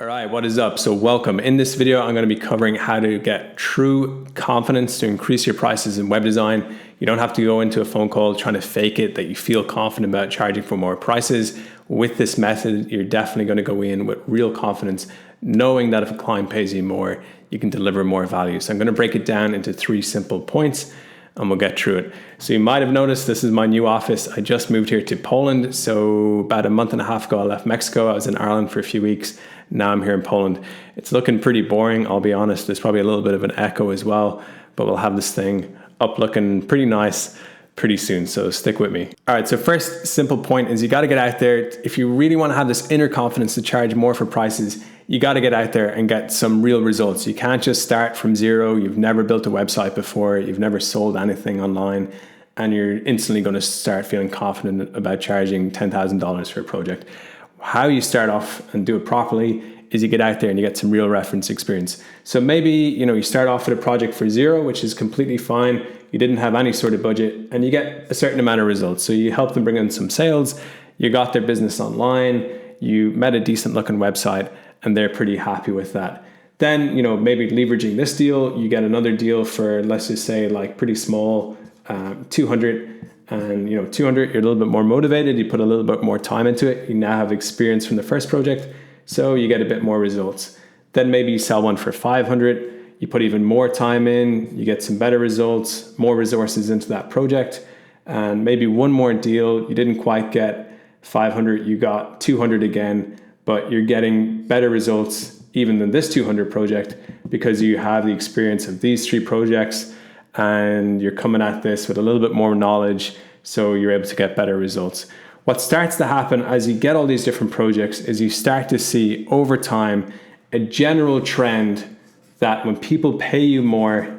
All right, what is up? So welcome. In this video, I'm going to be covering how to get true confidence to increase your prices in web design. You don't have to go into a phone call trying to fake it that you feel confident about charging for more prices. With this method, you're definitely going to go in with real confidence, knowing that if a client pays you more, you can deliver more value. So I'm going to break it down into 3 simple points and we'll get through it. So you might have noticed this is my new office. I just moved here to Poland. So about a month and a half ago, I left Mexico. I was in Ireland for a few weeks. Now I'm here in Poland. It's looking pretty boring, I'll be honest. There's probably a little bit of an echo as well, but we'll have this thing up looking pretty nice pretty soon, so stick with me. All right, so first simple point is you got to get out there. If you really want to have this inner confidence to charge more for prices, you got to get out there and get some real results. You can't just start from zero. You've never built a website before. You've never sold anything online, and you're instantly going to start feeling confident about charging $10,000 for a project. How you start off and do it properly is you get out there and you get some real reference experience. So maybe, you start off with a project for zero, which is completely fine. You didn't have any sort of budget and you get a certain amount of results. So you help them bring in some sales, you got their business online, you met a decent looking website and they're pretty happy with that. Then, maybe leveraging this deal, you get another deal for, let's just say like pretty small, 200. And 200, you're a little bit more motivated, you put a little bit more time into it, you now have experience from the first project, so you get a bit more results. Then maybe you sell one for 500, you put even more time in, you get some better results, more resources into that project, and maybe one more deal, you didn't quite get 500, you got 200 again, but you're getting better results even than this 200 project because you have the experience of these 3 projects and you're coming at this with a little bit more knowledge, so you're able to get better results. What starts to happen as you get all these different projects is you start to see over time a general trend that when people pay you more,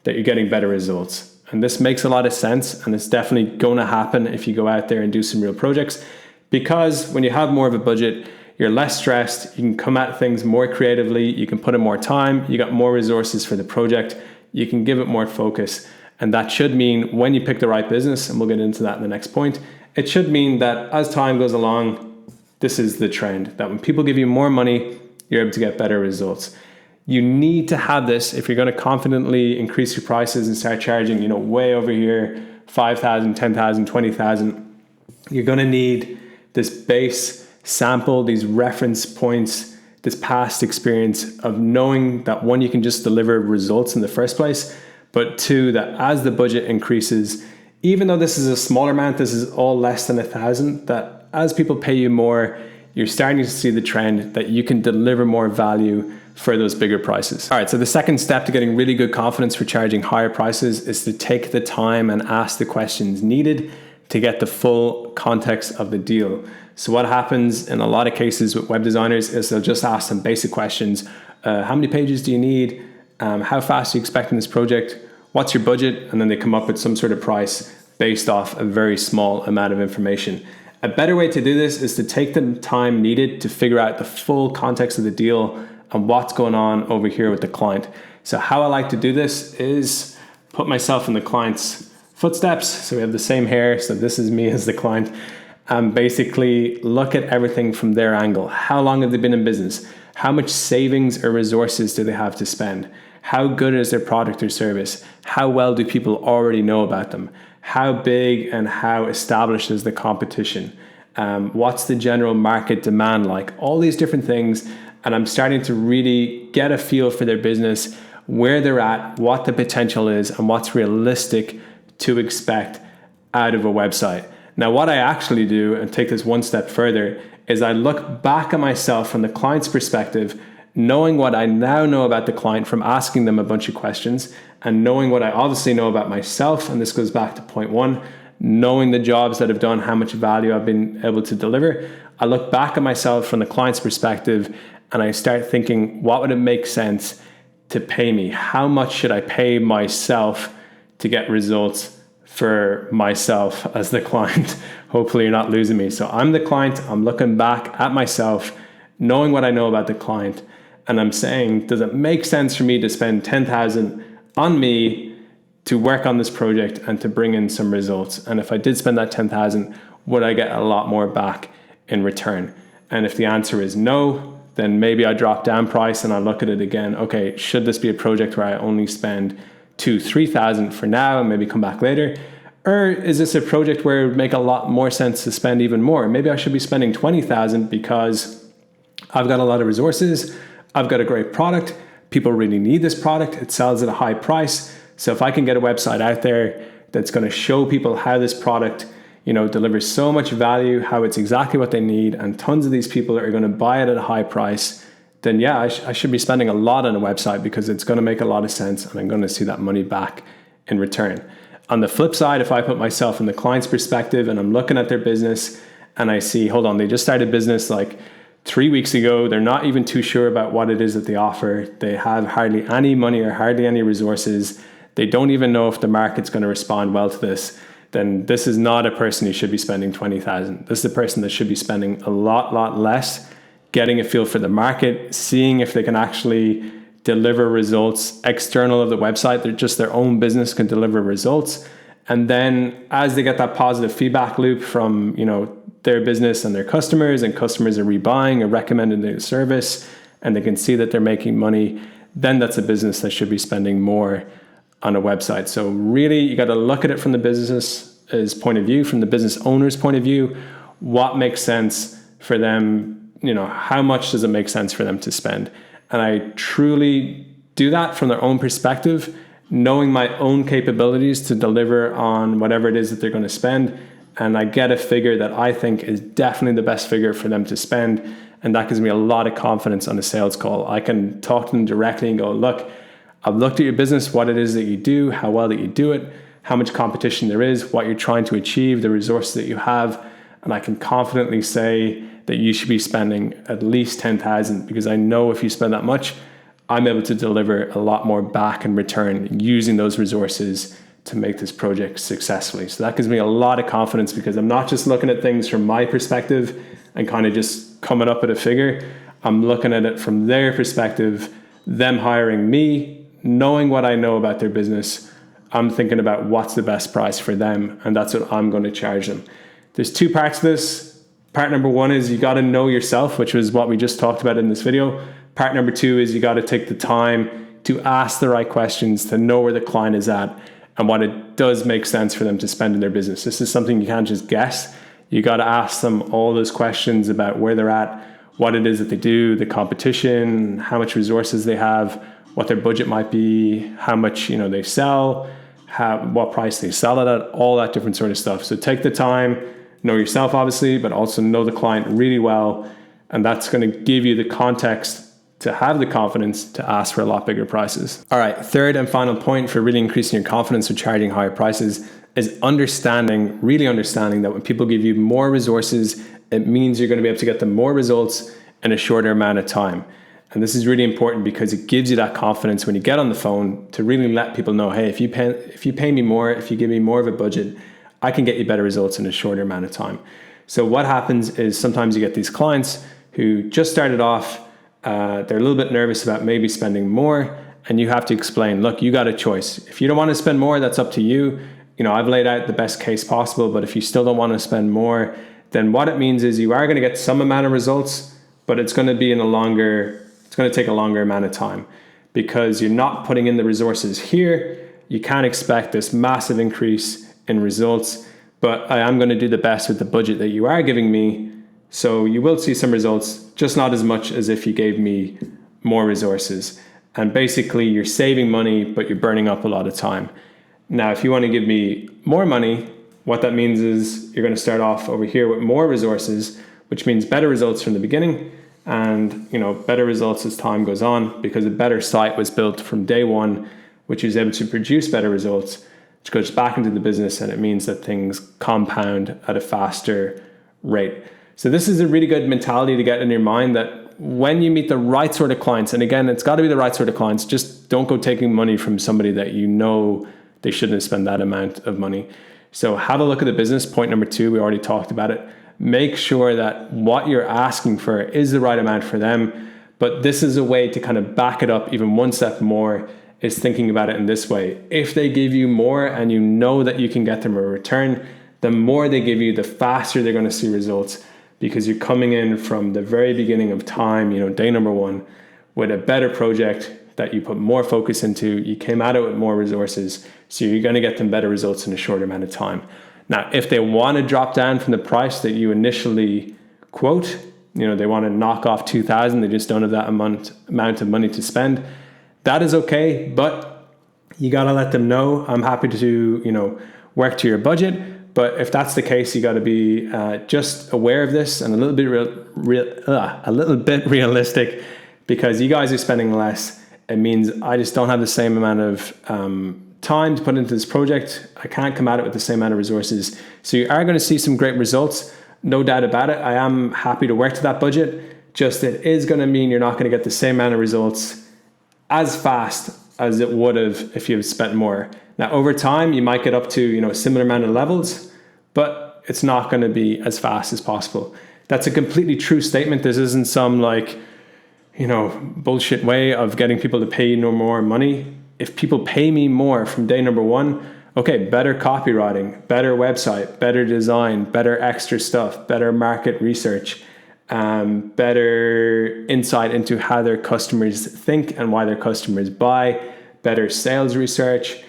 that you're getting better results. And this makes a lot of sense, and it's definitely going to happen if you go out there and do some real projects, because when you have more of a budget, you're less stressed, you can come at things more creatively, you can put in more time, you got more resources for the project, you can give it more focus. And that should mean when you pick the right business, and we'll get into that in the next point, it should mean that as time goes along, this is the trend, that when people give you more money, you're able to get better results. You need to have this if you're going to confidently increase your prices and start charging, way over here, 5,000, 10,000, 20,000. You're going to need this base sample, these reference points, this past experience of knowing that 1, you can just deliver results in the first place, but 2, that as the budget increases, even though this is a smaller amount, this is all less than 1,000, that as people pay you more, you're starting to see the trend that you can deliver more value for those bigger prices. All right, so the second step to getting really good confidence for charging higher prices is to take the time and ask the questions needed to get the full context of the deal. So what happens in a lot of cases with web designers is they'll just ask some basic questions. How many pages do you need? How fast are you expecting this project? What's your budget? And then they come up with some sort of price based off a very small amount of information. A better way to do this is to take the time needed to figure out the full context of the deal and what's going on over here with the client. So how I like to do this is put myself in the client's footsteps. So we have the same hair. So this is me as the client. And basically look at everything from their angle. How long have they been in business? How much savings or resources do they have to spend? How good is their product or service? How well do people already know about them? How big and how established is the competition? What's the general market demand like? All these different things. And I'm starting to really get a feel for their business, where they're at, what the potential is, and what's realistic to expect out of a website. Now, what I actually do, and take this one step further, is I look back at myself from the client's perspective, knowing what I now know about the client from asking them a bunch of questions, and knowing what I obviously know about myself, and this goes back to point 1, knowing the jobs that I've done, how much value I've been able to deliver. I look back at myself from the client's perspective, and I start thinking, what would it make sense to pay me? How much should I pay myself to get results for myself as the client? Hopefully you're not losing me. So I'm the client, I'm looking back at myself, knowing what I know about the client, and I'm saying, does it make sense for me to spend 10,000 on me to work on this project and to bring in some results? And if I did spend that 10,000, would I get a lot more back in return? And if the answer is no, then maybe I drop down price and I look at it again. Okay, should this be a project where I only spend 2,000-3,000 for now and maybe come back later? Or is this a project where it would make a lot more sense to spend even more? Maybe I should be spending 20,000 because I've got a lot of resources, I've got a great product, people really need this product, it sells at a high price. So if I can get a website out there that's going to show people how this product, delivers so much value, how it's exactly what they need, and tons of these people are going to buy it at a high price, then yeah, I should be spending a lot on a website because it's going to make a lot of sense and I'm going to see that money back in return. On the flip side, if I put myself in the client's perspective and I'm looking at their business and I see, hold on, they just started business like 3 weeks ago, they're not even too sure about what it is that they offer, they have hardly any money or hardly any resources, they don't even know if the market's going to respond well to this, then this is not a person who should be spending 20,000. This is a person that should be spending a lot less, getting a feel for the market, seeing if they can actually deliver results external of the website. They're just their own business can deliver results. And then as they get that positive feedback loop from, their business and their customers, and customers are rebuying or recommending their service, and they can see that they're making money, then that's a business that should be spending more on a website. So really, you got to look at it from the business's point of view, from the business owner's point of view. What makes sense for them? How much does it make sense for them to spend? And I truly do that from their own perspective, knowing my own capabilities to deliver on whatever it is that they're going to spend. And I get a figure that I think is definitely the best figure for them to spend. And that gives me a lot of confidence on a sales call. I can talk to them directly and go, look, I've looked at your business, what it is that you do, how well that you do it, how much competition there is, what you're trying to achieve, the resources that you have. And I can confidently say that you should be spending at least 10,000 because I know if you spend that much, I'm able to deliver a lot more back in return using those resources to make this project successfully. So that gives me a lot of confidence because I'm not just looking at things from my perspective and kind of just coming up with a figure. I'm looking at it from their perspective, them hiring me, knowing what I know about their business. I'm thinking about what's the best price for them, and that's what I'm going to charge them. There's two parts to this. Part number one is you got to know yourself, which was what we just talked about in this video. Part number two is you got to take the time to ask the right questions, to know where the client is at and what it does make sense for them to spend in their business. This is something you can't just guess. You got to ask them all those questions about where they're at, what it is that they do, the competition, how much resources they have, what their budget might be, how much they sell, what price they sell it at, all that different sort of stuff. So take the time, know yourself obviously, but also know the client really well. And that's going to give you the context to have the confidence to ask for a lot bigger prices. All right, third and final point for really increasing your confidence with charging higher prices is really understanding that when people give you more resources, it means you're going to be able to get them more results in a shorter amount of time. And this is really important because it gives you that confidence when you get on the phone to really let people know, hey, if you pay me more, if you give me more of a budget, I can get you better results in a shorter amount of time. So what happens is sometimes you get these clients who just started off, they're a little bit nervous about maybe spending more, and you have to explain, look, you got a choice. If you don't want to spend more, that's up to you. I've laid out the best case possible, but if you still don't want to spend more, then what it means is you are going to get some amount of results, but it's going to be it's going to take a longer amount of time because you're not putting in the resources here. You can't expect this massive increase in results, but I am going to do the best with the budget that you are giving me. So you will see some results, just not as much as if you gave me more resources. And basically you're saving money, but you're burning up a lot of time. Now, if you want to give me more money, what that means is you're going to start off over here with more resources, which means better results from the beginning and better results as time goes on because a better site was built from day one, which is able to produce better results, which goes back into the business, and it means that things compound at a faster rate. So this is a really good mentality to get in your mind that when you meet the right sort of clients, and again, it's got to be the right sort of clients, just don't go taking money from somebody that they shouldn't spend that amount of money. So have a look at the business. Point number two, we already talked about it. Make sure that what you're asking for is the right amount for them. But this is a way to kind of back it up even one step more, is thinking about it in this way. If they give you more and you know that you can get them a return, the more they give you, the faster they're going to see results. because you're coming in from the very beginning of time, day number one, with a better project that you put more focus into. You came at it with more resources, so you're going to get them better results in a shorter amount of time. Now, if they want to drop down from the price that you initially quote, they want to knock off 2,000, they just don't have that amount of money to spend, that is okay, but you got to let them know, I'm happy to, work to your budget. But if that's the case, you got to be just aware of this and a little bit realistic, because you guys are spending less. It means I just don't have the same amount of time to put into this project. I can't come at it with the same amount of resources. So you are going to see some great results, no doubt about it. I am happy to work to that budget. Just it is going to mean you're not going to get the same amount of results as fast as it would have if you had spent more. Now, over time, you might get up to a similar amount of levels, but it's not going to be as fast as possible. That's a completely true statement. This isn't some bullshit way of getting people to pay you no more money. If people pay me more from day number one, okay, better copywriting, better website, better design, better extra stuff, better market research, better insight into how their customers think and why their customers buy, better sales research,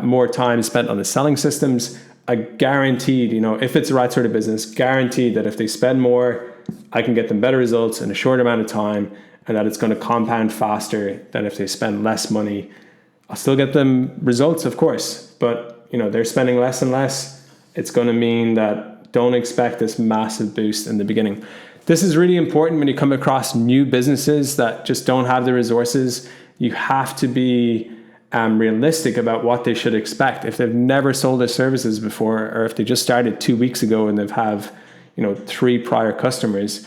more time spent on the selling systems. I guaranteed, if it's the right sort of business, guaranteed that if they spend more, I can get them better results in a short amount of time, and that it's going to compound faster than if they spend less money. I'll still get them results, of course, but they're spending less and less. It's going to mean that don't expect this massive boost in the beginning. This is really important when you come across new businesses that just don't have the resources. You have to be realistic about what they should expect. If they've never sold their services before, or if they just started 2 weeks ago and they've have 3 prior customers,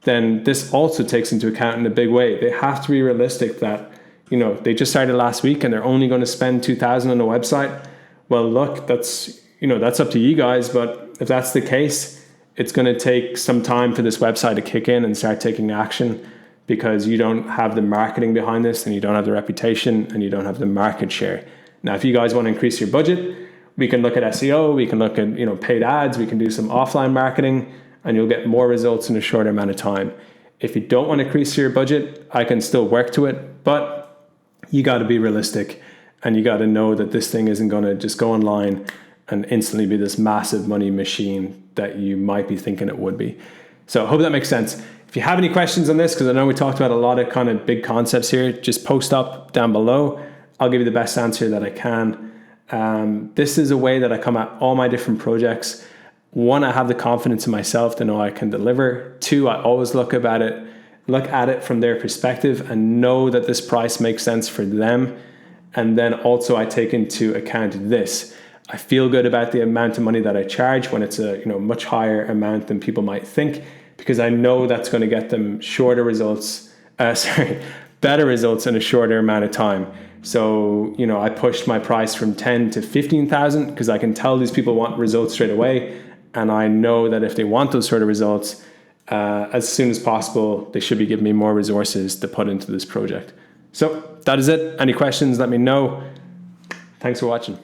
then this also takes into account in a big way. They have to be realistic that they just started last week and they're only going to spend 2,000 on a website. Well, look, that's up to you guys, but if that's the case, it's going to take some time for this website to kick in and start taking action, because you don't have the marketing behind this, and you don't have the reputation, and you don't have the market share. Now, if you guys want to increase your budget, we can look at SEO, we can look at paid ads, we can do some offline marketing, and you'll get more results in a shorter amount of time. If you don't want to increase your budget, I can still work to it, but you got to be realistic, and you got to know that this thing isn't going to just go online and instantly be this massive money machine that you might be thinking it would be. So I hope that makes sense. If you have any questions on this, because I know we talked about a lot of kind of big concepts here, just post up down below. I'll give you the best answer that I can. This is a way that I come at all my different projects. 1, I have the confidence in myself to know I can deliver. 2, I always look at it from their perspective and know that this price makes sense for them. And then also I take into account this. I feel good about the amount of money that I charge when it's a much higher amount than people might think, because I know that's going to get them better results in a shorter amount of time. So, I pushed my price from 10 to 15,000 because I can tell these people want results straight away. And I know that if they want those sort of results, as soon as possible, they should be giving me more resources to put into this project. So that is it. Any questions, let me know. Thanks for watching.